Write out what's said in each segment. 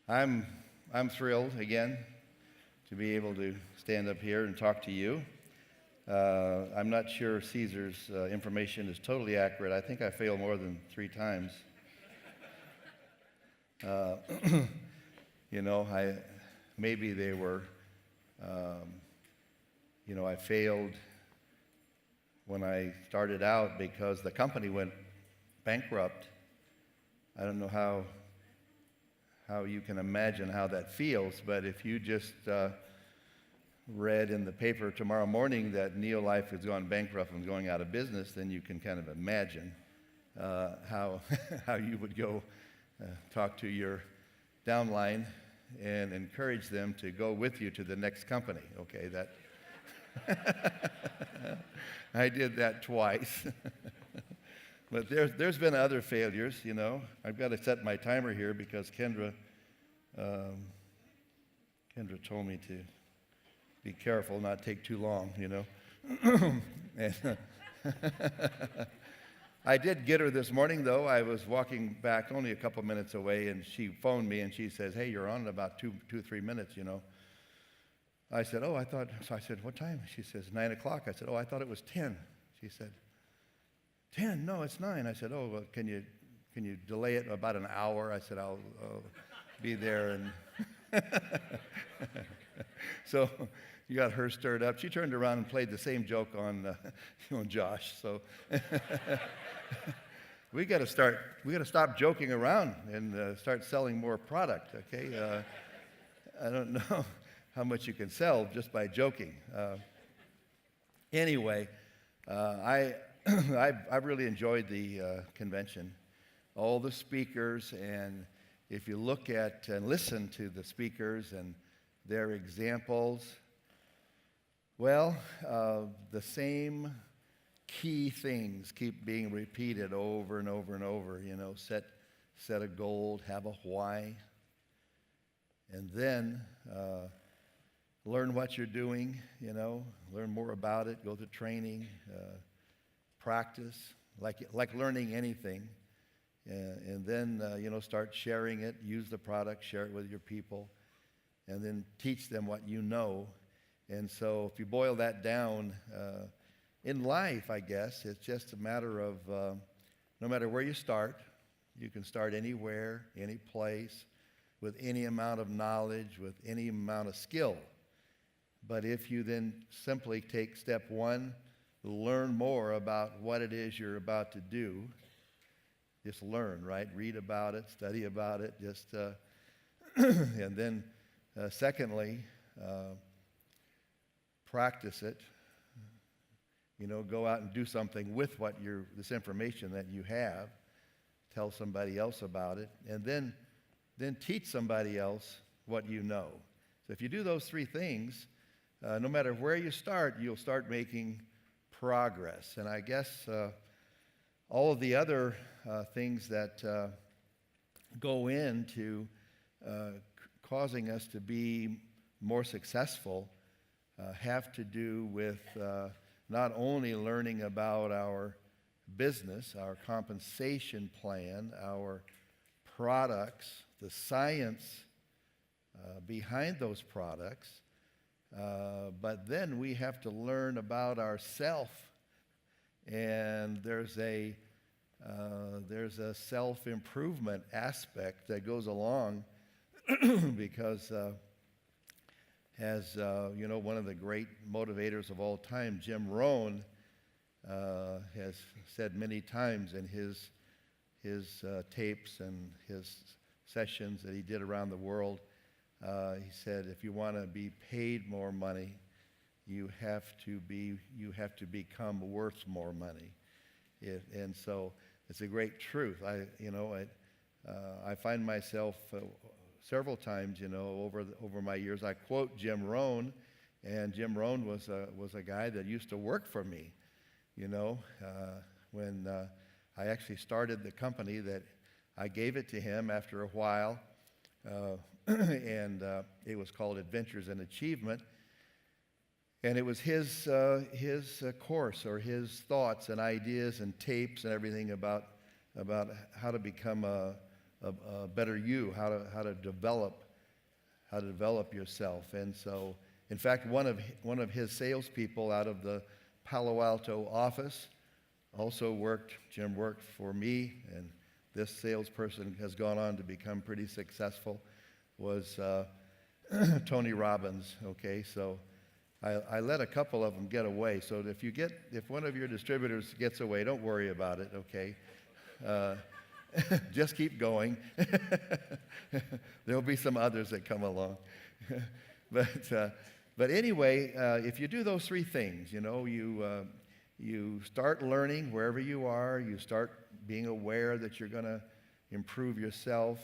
I'm thrilled again to be able to stand up here and talk to you. I'm not sure Caesar's information is totally accurate. I think I failed more than 3 times. Maybe they were, I failed when I started out because the company went bankrupt. I don't know how you can imagine how that feels, but if you just read in the paper tomorrow morning that NeoLife has gone bankrupt and going out of business, then you can kind of imagine how you would go talk to your downline and encourage them to go with you to the next company. Okay, that I did that twice. But there's been other failures, I've got to set my timer here because Kendra told me to be careful, not take too long, And I did get her this morning, though. I was walking back only a couple minutes away, and she phoned me, and she says, "Hey, you're on in about 3 minutes, I said, "Oh, so I said, "What time?" She says, 9 o'clock. I said, "Oh, I thought it was 10. She said, 10? No, it's 9. I said, "Oh, well, can you delay it about an hour?" I said, I'll be there. And so you got her stirred up. She turned around and played the same joke on Josh. So we got to stop joking around and start selling more product. Okay, I don't know how much you can sell just by joking. Anyway, I've really enjoyed the convention, all the speakers, and if you look at and listen to the speakers and their examples, well, the same key things keep being repeated over and over and over. Set a goal, have a why, and then learn what you're doing. Learn more about it. Go to training. Practice, like learning anything, and then start sharing it. Use the product, share it with your people, and then teach them what you know. And so, if you boil that down, in life, I guess it's just a matter of no matter where you start, you can start anywhere, any place, with any amount of knowledge, with any amount of skill. But if you then simply take step 1. Learn more about what it is you're about to do. Just learn, right? Read about it, study about it. And then, secondly, practice it. Go out and do something with this information that you have. Tell somebody else about it, and then teach somebody else what you know. So if you do those 3 things, no matter where you start, you'll start making progress. And I guess all of the other things that go into causing us to be more successful have to do with not only learning about our business, our compensation plan, our products, the science behind those products, but then we have to learn about ourself, and there's a self-improvement aspect that goes along because as one of the great motivators of all time, Jim Rohn, has said many times in his tapes and his sessions that he did around the world. He said, if you want to be paid more money, you have to become worth more money. And so it's a great truth. I find myself several times, over my years, I quote Jim Rohn, and Jim Rohn was a guy that used to work for me. When I actually started the company, that I gave it to him after a while. And it was called Adventures in Achievement, and it was his course, or his thoughts and ideas and tapes and everything about how to become a a better you, how to develop yourself. And so, in fact, one of his salespeople out of the Palo Alto office Jim worked for me, and this salesperson has gone on to become pretty successful, was Tony Robbins, okay? So I let a couple of them get away. So if one of your distributors gets away, don't worry about it, okay? Just keep going. There'll be some others that come along. But anyway, if you do those three things, you start learning wherever you are. You start being aware that you're going to improve yourself.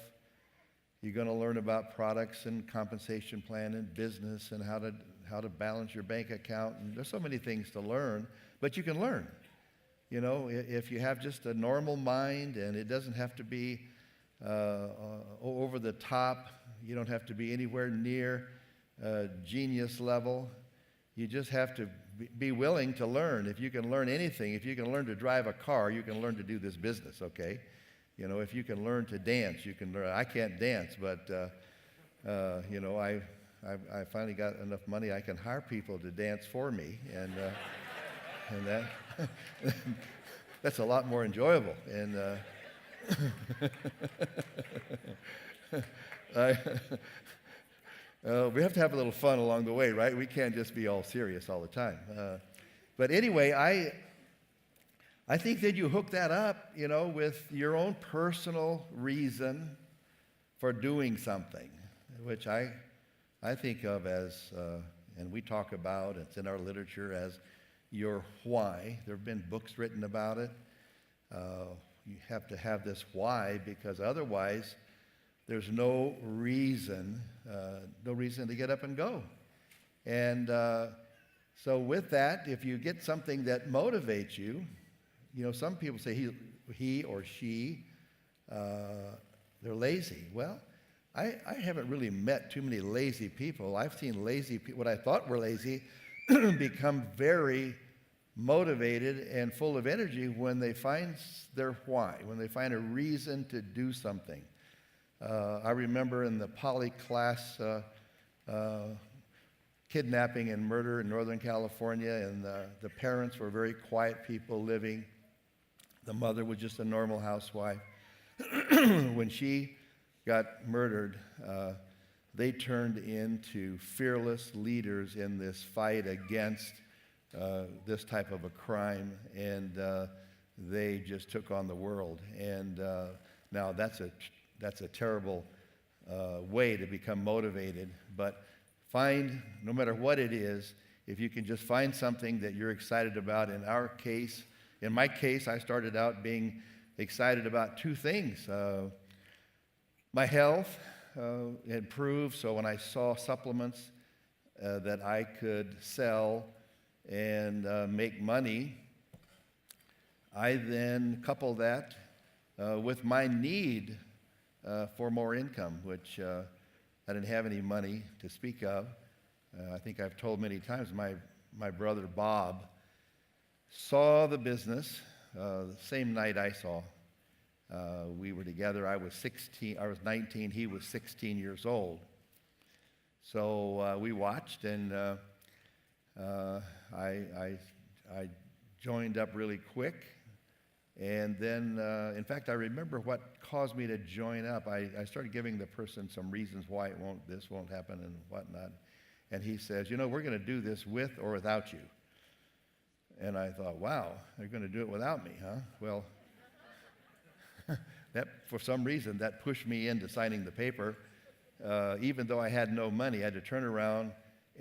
You're going to learn about products and compensation plan and business and how to balance your bank account. And there's so many things to learn, but you can learn. If you have just a normal mind, and it doesn't have to be over the top. You don't have to be anywhere near genius level. You just have to be willing to learn. If you can learn anything, if you can learn to drive a car, you can learn to do this business, okay? If you can learn to dance, you can learn. I can't dance, but, I finally got enough money I can hire people to dance for me, and that's a lot more enjoyable. And we have to have a little fun along the way, right? We can't just be all serious all the time. But anyway, I think that you hook that up, with your own personal reason for doing something, which I think of as, and we talk about, it's in our literature as your why. There have been books written about it. You have to have this why, because otherwise there's no reason to get up and go. And so with that, if you get something that motivates you, some people say he or she, they're lazy. Well, I haven't really met too many lazy people. I've seen lazy people, what I thought were lazy, become very motivated and full of energy when they find their why, when they find a reason to do something. I remember in the poly class, kidnapping and murder in Northern California, and the parents were very quiet people living. The mother was just a normal housewife. When she got murdered, they turned into fearless leaders in this fight against this type of a crime, and they just took on the world. And now that's a terrible way to become motivated. But no matter what it is, if you can just find something that you're excited about. In my case, I started out being excited about two things. My health improved, so when I saw supplements that I could sell and make money, I then coupled that with my need for more income, which I didn't have any money to speak of. I think I've told many times, my brother Bob saw the business the same night I saw. We were together. I was 19. He was 16 years old. So we watched, and I joined up really quick. And then, in fact, I remember what caused me to join up. I started giving the person some reasons why this won't happen and whatnot. And he says, we're going to do this with or without you. And I thought, wow, they're going to do it without me, huh? Well, that for some reason, that pushed me into signing the paper. Even though I had no money, I had to turn around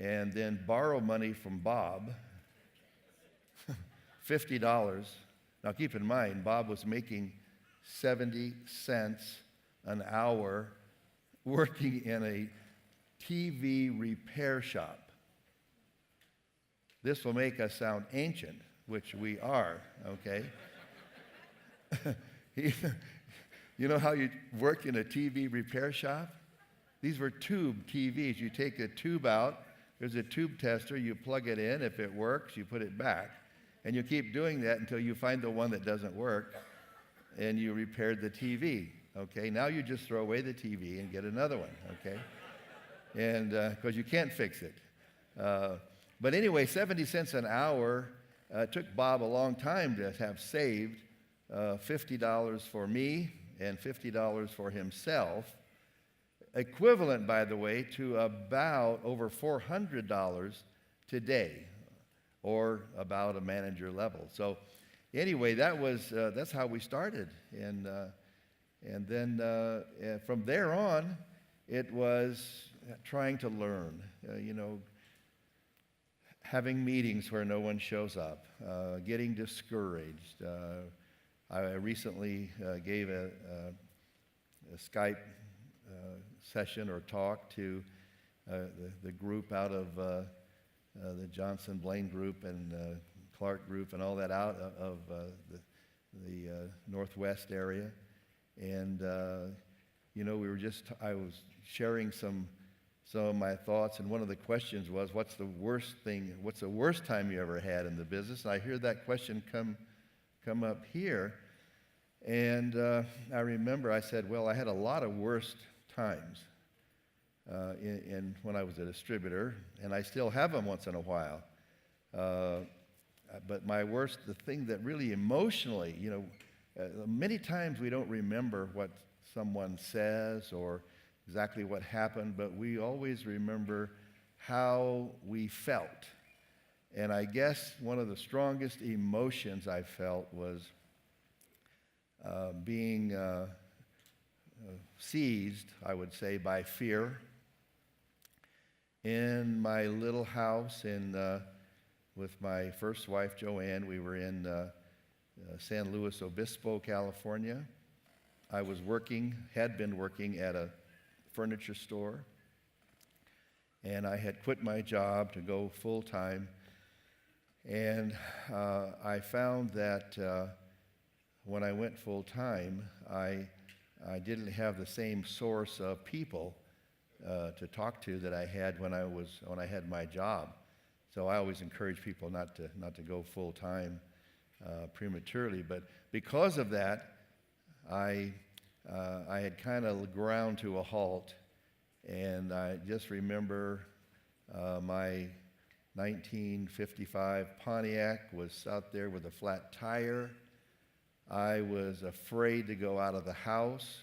and then borrow money from Bob, $50. Now, keep in mind, Bob was making 70 cents an hour working in a TV repair shop. This will make us sound ancient, which we are, okay? You know how you work in a TV repair shop? These were tube TVs. You take a tube out, there's a tube tester, you plug it in. If it works, you put it back. And you keep doing that until you find the one that doesn't work, and you repaired the TV. okay? Now you just throw away the TV and get another one, okay? And because you can't fix it. But anyway, 70 cents an hour took Bob a long time to have saved $50 for me and $50 for himself, equivalent, by the way, to about over $400 today, or about a manager level. So anyway, that's how we started, and then from there on, it was trying to learn, having meetings where no one shows up, getting discouraged. I recently gave a Skype session or talk to the group out of the Johnson Blaine group and Clark group and all that out of the Northwest area. And, I was sharing some of my thoughts, and one of the questions was, what's the worst time you ever had in the business? And I hear that question come up here, and I remember I said, well, I had a lot of worst times when I was a distributor, and I still have them once in a while. But the thing that really emotionally, many times we don't remember what someone says or exactly what happened, but we always remember how we felt. And I guess one of the strongest emotions I felt was being seized, I would say, by fear. In my little house with my first wife, Joanne, we were in San Luis Obispo, California. I had been working at a furniture store, and I had quit my job to go full-time. And I found that when I went full-time, I didn't have the same source of people to talk to that I had when I had my job. So I always encourage people not to go full-time prematurely. But because of that, I had kind of ground to a halt, and I just remember my 1955 Pontiac was out there with a flat tire. I was afraid to go out of the house.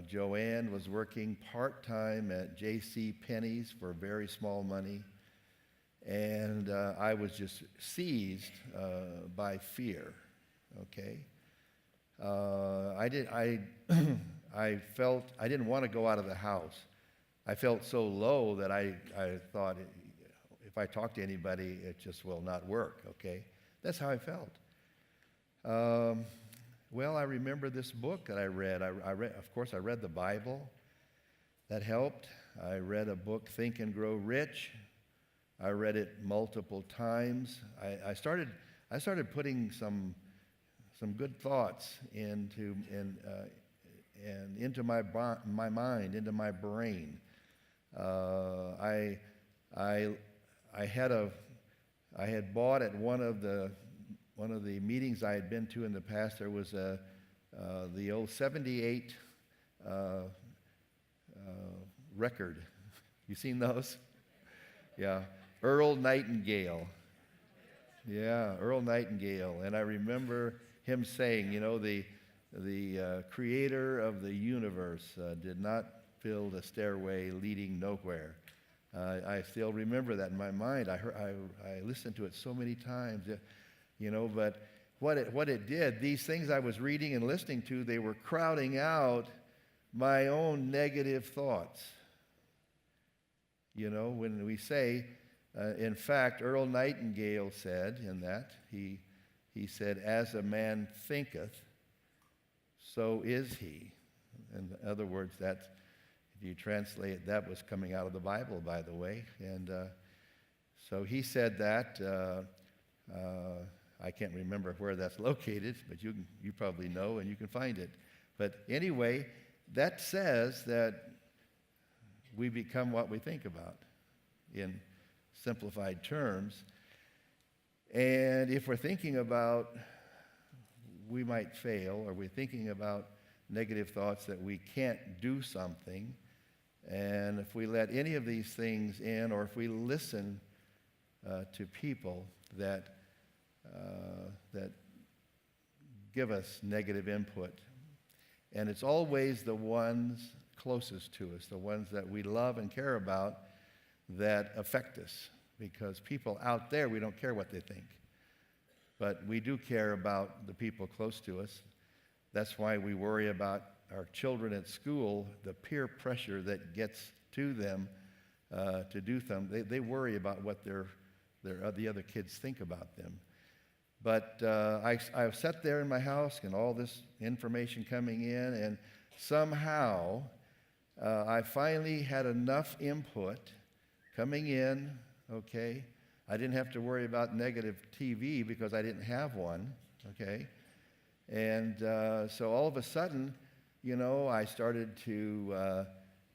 Joanne was working part-time at J.C. Penney's for very small money, and I was just seized by fear. Okay. I felt I didn't want to go out of the house. I felt so low that I thought if I talk to anybody, it just will not work, okay? That's how I felt. Well, I remember this book that I read. Of course, I read the Bible. That helped. I read a book, Think and Grow Rich. I read it multiple times. I started putting some good thoughts into my mind, into my brain. I had bought at one of the meetings I had been to in the past. There was the old '78 record. You seen those? Yeah, Earl Nightingale. Yeah, Earl Nightingale. And I remember him saying, the creator of the universe did not build a stairway leading nowhere. I still remember that in my mind. I listened to it so many times, but what it did, these things I was reading and listening to, they were crowding out my own negative thoughts. When we say, in fact, Earl Nightingale said in that, he said, as a man thinketh, so is he. In other words, if you translate it, that was coming out of the Bible, by the way. And so he said that. I can't remember where that's located, but you probably know and you can find it. But anyway, that says that we become what we think about in simplified terms. And if we're thinking about we might fail, or we're thinking about negative thoughts that we can't do something. And if we let any of these things in, or if we listen to people that give us negative input, and it's always the ones closest to us, the ones that we love and care about, that affect us. Because people out there, we don't care what they think. But we do care about the people close to us. That's why we worry about our children at school, the peer pressure that gets to them to do something. They worry about what the other kids think about them. But I've sat there in my house and all this information coming in, and somehow I finally had enough input coming in, okay? I didn't have to worry about negative TV because I didn't have one, okay? And so all of a sudden, I started to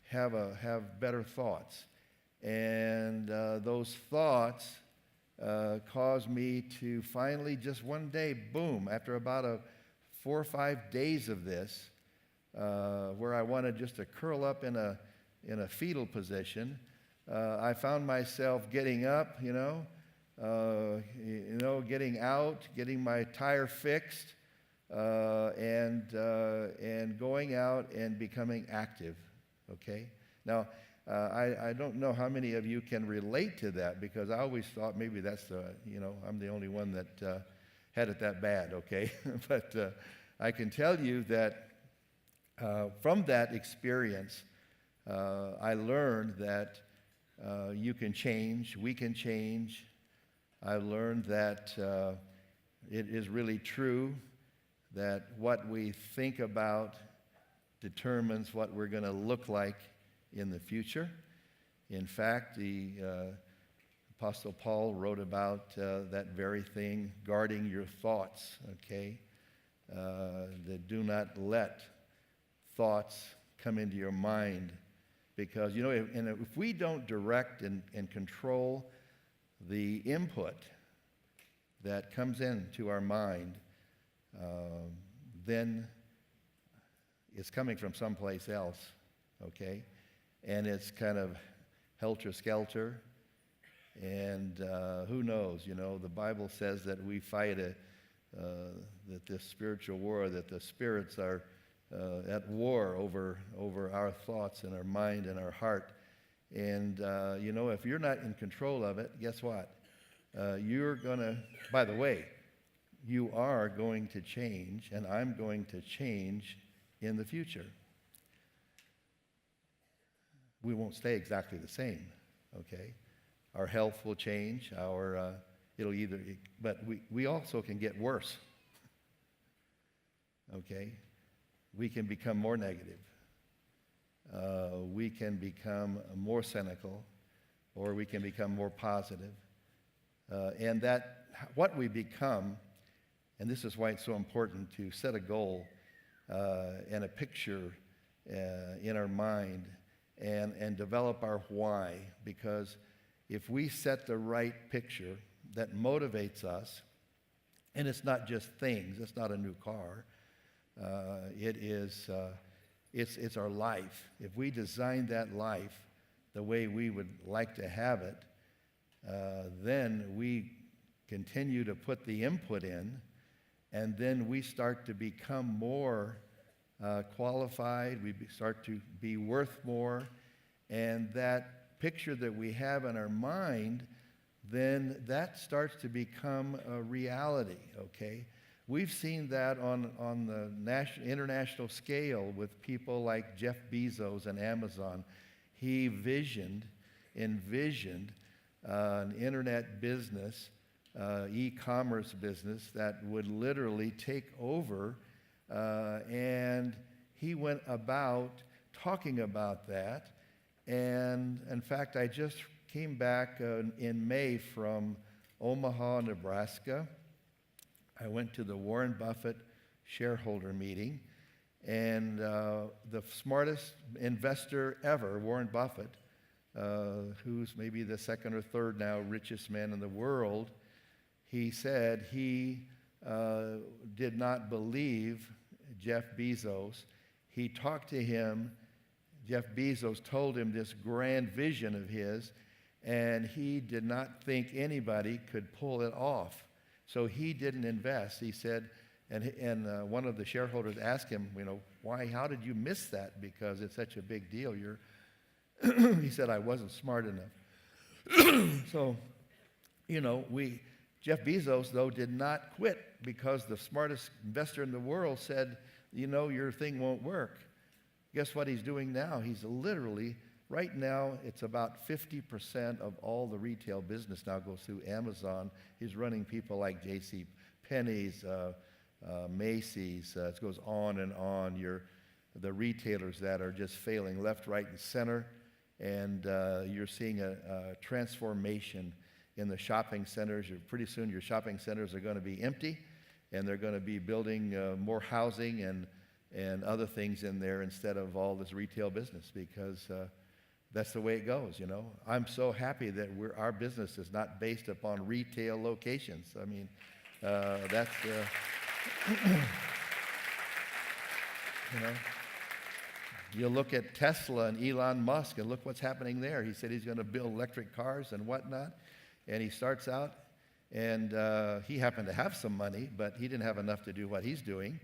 have better thoughts. And those thoughts caused me to finally, just one day, boom, after about 4 or 5 days of this, where I wanted just to curl up in a fetal position, I found myself getting up, getting out, getting my tire fixed, and going out and becoming active. Okay. Now, I don't know how many of you can relate to that, because I always thought maybe that's I'm the only one that had it that bad. Okay, but I can tell you that from that experience, I learned that you can change, we can change. I learned that it is really true that what we think about determines what we're going to look like in the future. In fact, the Apostle Paul wrote about that very thing, guarding your thoughts, okay? That do not let thoughts come into your mind. Because, if we don't direct and control the input that comes into our mind, then it's coming from someplace else, okay? And it's kind of helter-skelter, and who knows, the Bible says that we fight that this spiritual war, that the spirits are at war over our thoughts and our mind and our heart. And, if you're not in control of it, guess what? You're going to, by the way, you are going to change, and I'm going to change in the future. We won't stay exactly the same, okay? Our health will change, but we also can get worse, okay? We can become more negative. We can become more cynical, or we can become more positive. And that what we become, and this is why it's so important to set a goal and a picture in our mind and develop our why, because if we set the right picture that motivates us, and it's not just things, it's not a new car, it's our life. If we design that life the way we would like to have it, then we continue to put the input in, and then we start to become more qualified. We start to be worth more, and that picture that we have in our mind, then that starts to become a reality, okay? We've seen that on the international scale with people like Jeff Bezos and Amazon. He envisioned an internet business, e-commerce business that would literally take over, and he went about talking about that. And in fact, I just came back in May from Omaha, Nebraska. I went to the Warren Buffett shareholder meeting, and the smartest investor ever, Warren Buffett, who's maybe the second or third now richest man in the world, he said he did not believe Jeff Bezos, He talked to him. Jeff Bezos told him this grand vision of his, and he did not think anybody could pull it off. So he didn't invest. He said, and one of the shareholders asked him, why, how did you miss that? Because it's such a big deal. He said, I wasn't smart enough. So, Jeff Bezos, though, did not quit because the smartest investor in the world said, your thing won't work. Guess what he's doing now? He's literally, right now, it's about 50% of all the retail business now goes through Amazon. He's running people like J.C. Penney's, Macy's. It goes on and on. The retailers that are just failing left, right, and center. And you're seeing a transformation in the shopping centers. Pretty soon your shopping centers are going to be empty, and they're going to be building more housing and other things in there instead of all this retail business, because that's the way it goes, I'm so happy that our business is not based upon retail locations. I mean, that's, you look at Tesla and Elon Musk, and look what's happening there. He said he's going to build electric cars and whatnot, and he starts out, and he happened to have some money, but he didn't have enough to do what he's doing.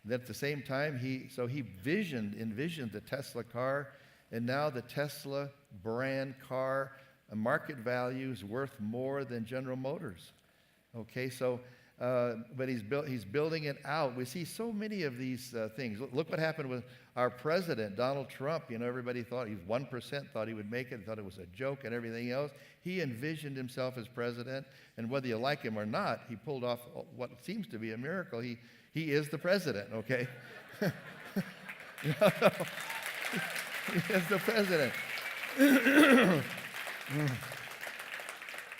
Then at the same time, he envisioned the Tesla car, and now the Tesla brand car, a market value is worth more than General Motors. Okay, so, but he's building it out. We see so many of these things. Look what happened with our president, Donald Trump. Everybody thought 1% thought he would make it, thought it was a joke and everything else. He envisioned himself as president, and whether you like him or not, he pulled off what seems to be a miracle. He is the president, okay? He is the president.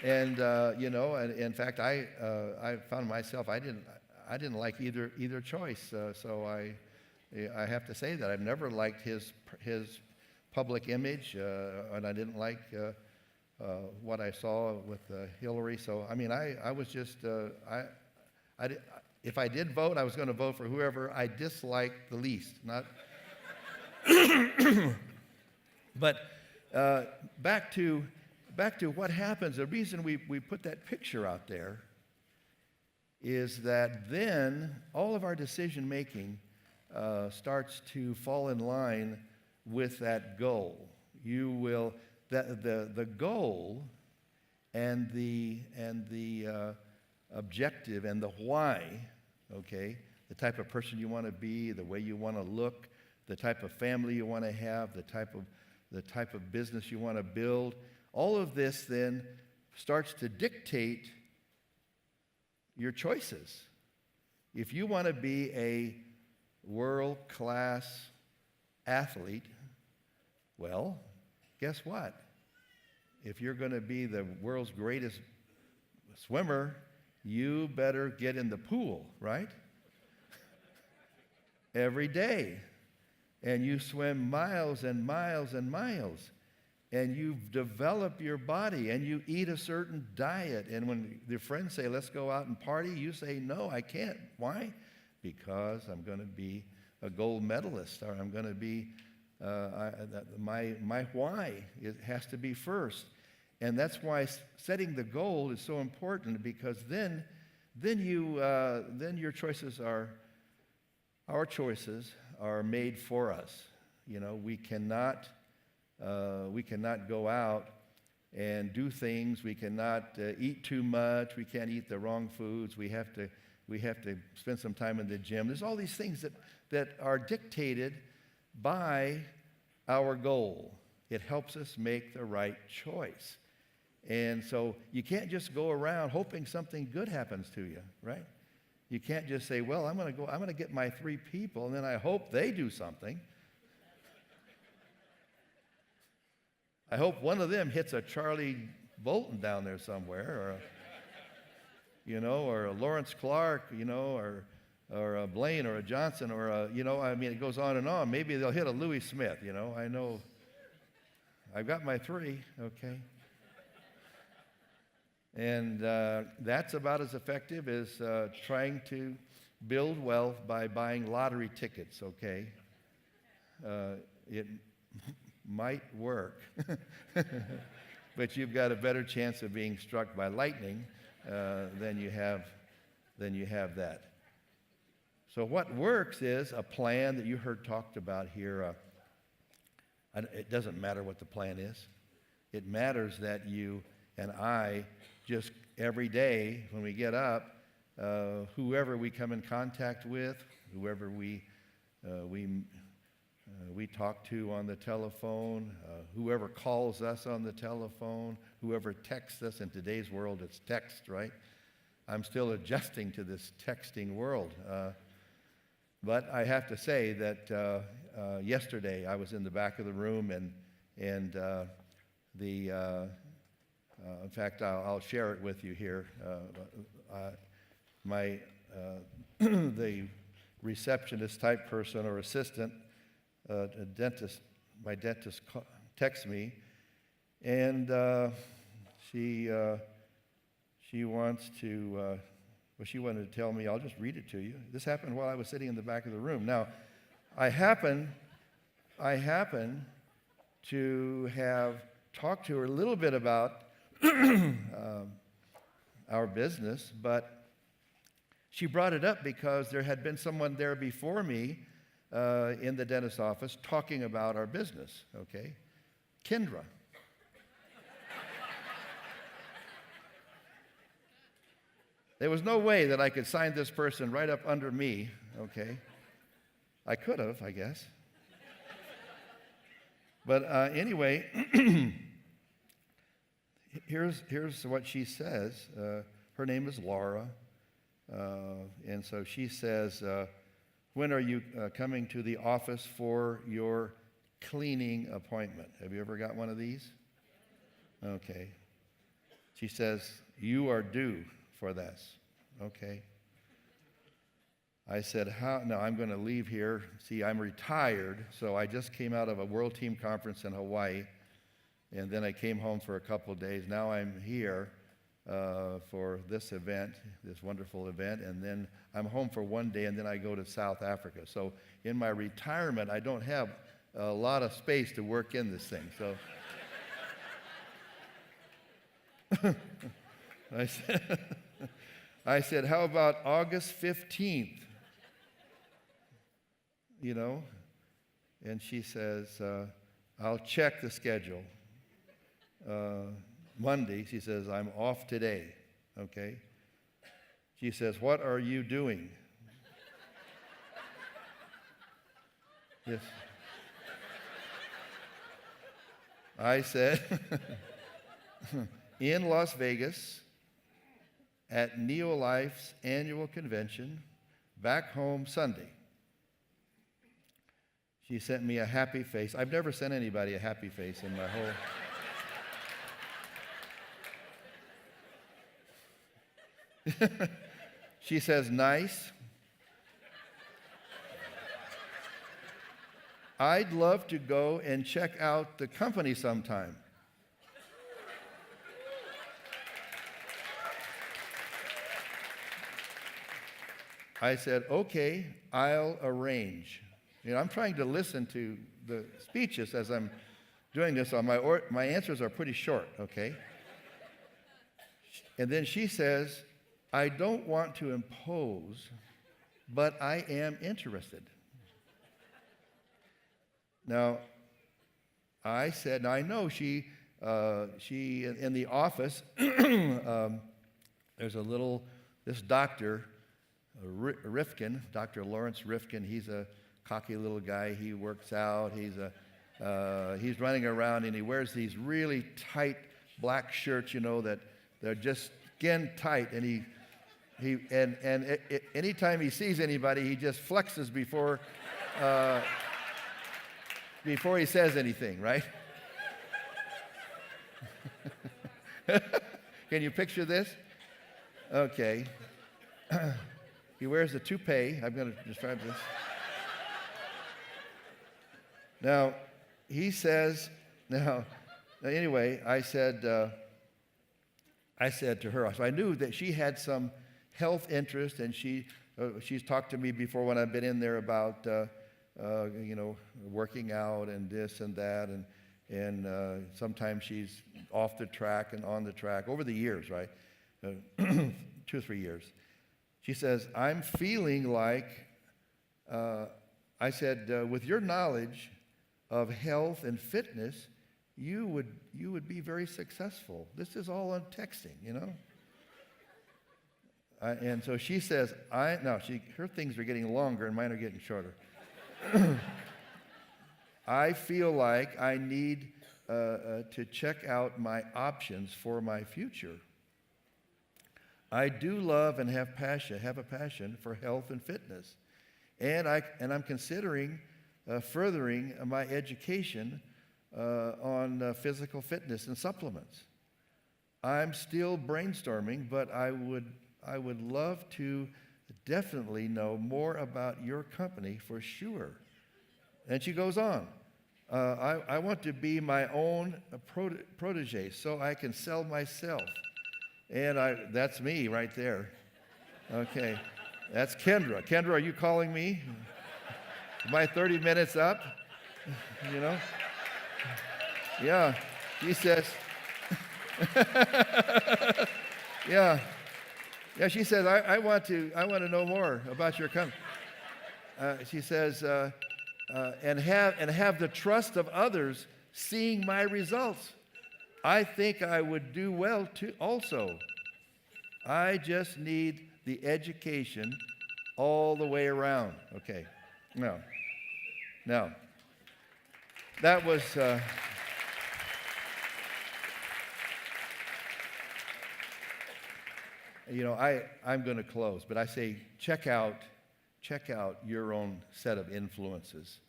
And and in fact, I found myself I didn't like either choice. So I have to say that I've never liked his public image, and I didn't like what I saw with Hillary. So I mean, I was just if I did vote, I was going to vote for whoever I disliked the least. Not. But back to what happens. The reason we put that picture out there is that then all of our decision making starts to fall in line with that goal. You will the goal and the objective and the why. Okay, the type of person you want to be, the way you want to look, the type of family you want to have, the type of business you want to build. All of this then starts to dictate your choices. If you want to be a world-class athlete, well, guess what? If you're going to be the world's greatest swimmer, you better get in the pool, right? Every day. And you swim miles and miles and miles. And you develop your body, and you eat a certain diet. And when your friends say, let's go out and party, you say, no, I can't. Why? Because I'm going to be a gold medalist, or I'm going to be, my why, it has to be first. And that's why setting the goal is so important, because then your choices our choices are made for us. We cannot go out and do things. We cannot eat too much. We can't eat the wrong foods. We have to spend some time in the gym. There's all these things that are dictated by our goal. It helps us make the right choice. And so you can't just go around hoping something good happens to you, right? You can't just say, well, I'm going to get my 3 people, and then I hope they do something. I hope one of them hits a Charlie Bolton down there somewhere, or a Lawrence Clark, or a Blaine, or a Johnson, or it goes on and on. Maybe they'll hit a Louis Smith, I know. I've got my 3, okay? And that's about as effective as trying to build wealth by buying lottery tickets, okay? it might work, but you've got a better chance of being struck by lightning than you have that. So what works is a plan that you heard talked about here. It doesn't matter what the plan is. It matters that you and I just every day when we get up, whoever we come in contact with, whoever we talk to on the telephone, whoever calls us on the telephone, whoever texts us. In today's world, it's text, right? I'm still adjusting to this texting world. But I have to say that yesterday I was in the back of the room, and in fact, I'll share it with you here. The receptionist type person or assistant, my dentist texts me, and she wants to. She wanted to tell me. I'll just read it to you. This happened while I was sitting in the back of the room. Now, I happen to have talked to her a little bit about our business, but she brought it up because there had been someone there before me in the dentist's office talking about our business, okay? Kendra. There was no way that I could sign this person right up under me, okay? I could have, I guess. But anyway, here's what she says. Her name is Laura. And so she says, when are you coming to the office for your cleaning appointment? Have you ever got one of these? Okay. She says, you are due for this. Okay. I said, how? No, I'm going to leave here. See, I'm retired, so I just came out of a world team conference in Hawaii, and then I came home for a couple of days. Now I'm here for this event, this wonderful event, and then I'm home for one day, and then I go to South Africa. So in my retirement, I don't have a lot of space to work in this thing. So I said, how about August 15th? You know? And she says, I'll check the schedule. Monday, she says, I'm off today. Okay? She says, what are you doing? Yes. I said, in Las Vegas at NeoLife's annual convention, back home Sunday. She sent me a happy face. I've never sent anybody a happy face in my whole... She says, nice. I'd love to go and check out the company sometime. I said, okay, I'll arrange. You know, I'm trying to listen to the speeches as I'm doing this. So my answers are pretty short, okay? And then she says, I don't want to impose, but I am interested. Now, I said, now I know she in the office, there's this doctor, Rifkin, Dr. Lawrence Rifkin. He's a cocky little guy. He works out. He's running around, and he wears these really tight black shirts, you know, that they're just skin tight. And anytime he sees anybody, he just flexes before he says anything, right? Can you picture this? Okay. He wears a toupee. I'm going to describe this. Now, he says, anyway, I said to her, so I knew that she had some health interest, and she's talked to me before when I've been in there about working out and this and that, and sometimes she's off the track and on the track over the years, right? 2 or 3 years. She says, I'm feeling like, I said, with your knowledge of health and fitness, you would be very successful. This is all on texting, and so she says, her things are getting longer and mine are getting shorter. I feel like I need to check out my options for my future. I do love and have a passion for health and fitness, and I'm considering furthering my education on physical fitness and supplements. I'm still brainstorming, but I would love to definitely know more about your company for sure. And she goes on, I want to be my own protege so I can sell myself. And that's me right there. Okay, that's Kendra. Kendra, are you calling me? My 30 minutes up? Yeah, she says, yeah, she says, I want to know more about your company. She says, and have the trust of others seeing my results. I think I would do well too also. I just need the education all the way around. Okay, now, that was, I'm going to close, but I say check out your own set of influences.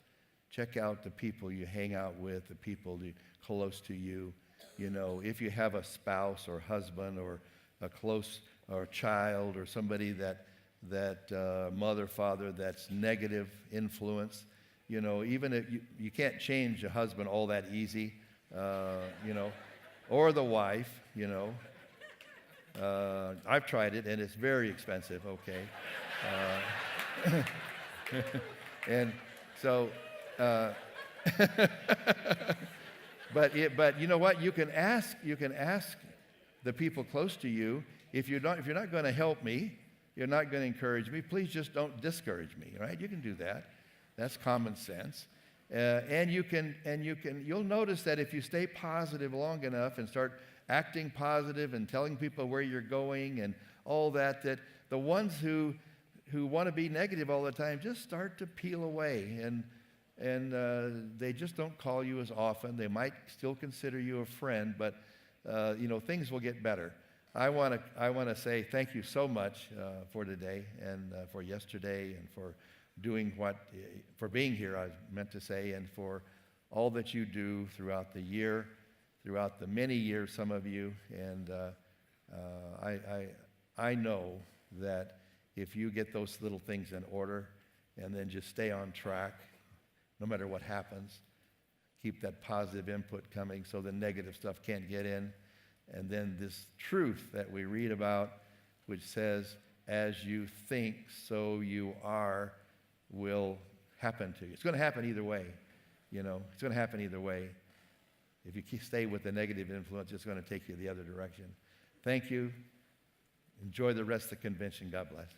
Check out the people you hang out with, the people close to you. If you have a spouse or husband or a close or child or somebody that mother, father that's negative influence, even if you can't change a husband all that easy, or the wife, I've tried it and it's very expensive. Okay. And so, but you know what? You can ask the people close to you, if you're not going to help me, you're not going to encourage me, please just don't discourage me, right? You can do that. That's common sense. And you'll notice that if you stay positive long enough and start acting positive and telling people where you're going and all that the ones who want to be negative all the time just start to peel away, and they just don't call you as often. They might still consider you a friend, but things will get better. I want to say thank you so much for today and for yesterday and for for being here, I meant to say, and for all that you do throughout the year, throughout the many years, some of you. And I know that if you get those little things in order and then just stay on track, no matter what happens, keep that positive input coming so the negative stuff can't get in. And then this truth that we read about, which says, as you think, so you are, will happen to you. It's going to happen either way. It's going to happen either way. If you stay with the negative influence, it's going to take you the other direction. Thank you. Enjoy the rest of the convention. God bless.